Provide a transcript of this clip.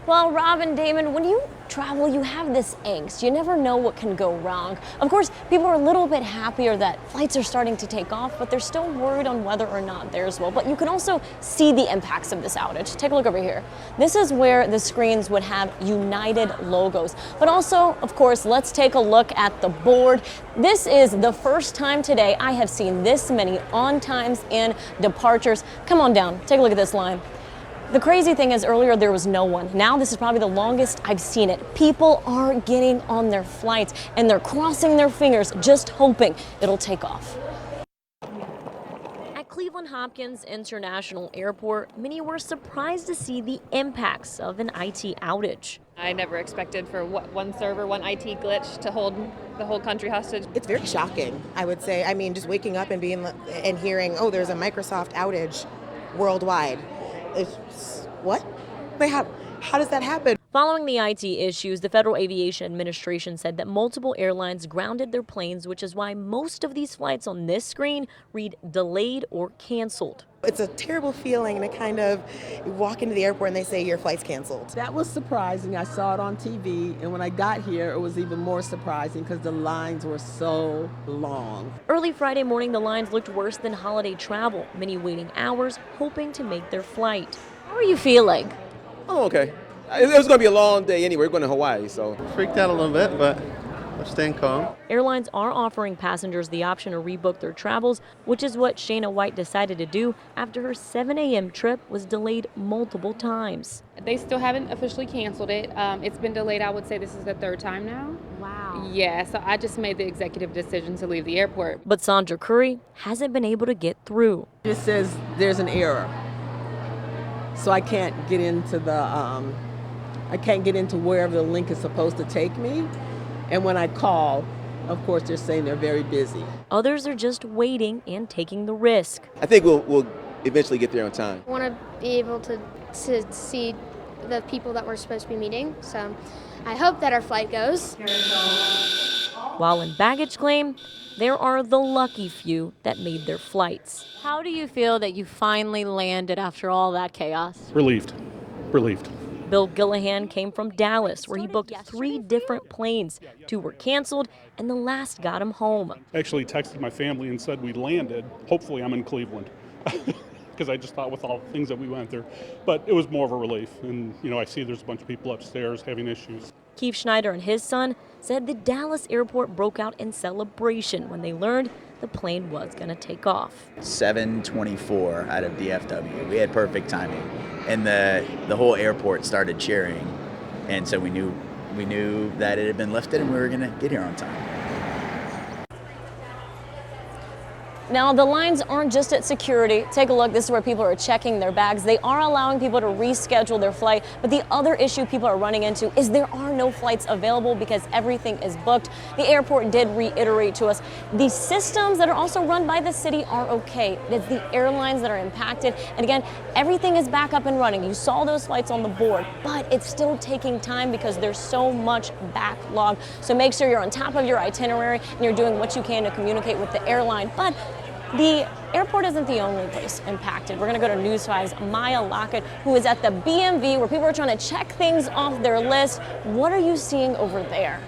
Well, Rob and Damon, when you travel, you have this angst. You never know what can go wrong. Of course, people are a little bit happier that flights are starting to take off, but they're still worried on whether or not theirs will. But you can also see the impacts of this outage. Take a look over here. This is where the screens would have United logos. But also, of course, let's take a look at the board. This is the first time today I have seen this many on times and departures. Come on down, take a look at this line. The crazy thing is earlier there was no one. Now this is probably the longest I've seen it. People are getting on their flights and they're crossing their fingers just hoping it'll take off. At Cleveland Hopkins International Airport, many were surprised to see the impacts of an IT outage. I never expected for one server, one IT glitch to hold the whole country hostage. It's very shocking, I would say. I mean, just waking up and hearing, oh, there's a Microsoft outage worldwide. What? Wait, how does that happen? Following the IT issues, the Federal Aviation Administration said that multiple airlines grounded their planes, which is why most of these flights on this screen read delayed or canceled. It's a terrible feeling to kind of walk into the airport and they say your flight's canceled. That was surprising. I saw it on TV, and when I got here, it was even more surprising because the lines were so long. Early Friday morning, the lines looked worse than holiday travel, many waiting hours, hoping to make their flight. How are you feeling? I'm okay. It was going to be a long day anyway. We're going to Hawaii, so. Freaked out a little bit, but we're staying calm. Airlines are offering passengers the option to rebook their travels, which is what Shayna White decided to do after her 7 a.m. trip was delayed multiple times. They still haven't officially canceled it. It's been delayed, I would say this is the third time now. Wow. Yeah, so I just made the executive decision to leave the airport. But Sandra Curry hasn't been able to get through. It says there's an error. So I can't get into wherever the link is supposed to take me. And when I call, of course, they're saying they're very busy. Others are just waiting and taking the risk. I think we'll eventually get there on time. I want to be able to see the people that we're supposed to be meeting. So I hope that our flight goes. While in baggage claim, there are the lucky few that made their flights. How do you feel that you finally landed after all that chaos? Relieved. Bill Gillihan came from Dallas, where he booked 3 different planes. 2 were canceled, and the last got him home. I actually texted my family and said we landed. Hopefully I'm in Cleveland. Because I just thought with all the things that we went through. But it was more of a relief. And, I see there's a bunch of people upstairs having issues. Keith Schneider and his son said the Dallas airport broke out in celebration when they learned the plane was going to take off. 7:24 out of DFW. We had perfect timing. And the whole airport started cheering. And so we knew that it had been lifted and we were going to get here on time. Now, the lines aren't just at security. Take a look. This is where people are checking their bags. They are allowing people to reschedule their flight. But the other issue people are running into is there are no flights available because everything is booked. The airport did reiterate to us the systems that are also run by the city are okay. It's the airlines that are impacted. And again, everything is back up and running. You saw those flights on the board, but it's still taking time because there's so much backlog. So make sure you're on top of your itinerary and you're doing what you can to communicate with the airline. But the airport isn't the only place impacted. We're going to go to News 5's Maya Lockett, who is at the BMV, where people are trying to check things off their list. What are you seeing over there?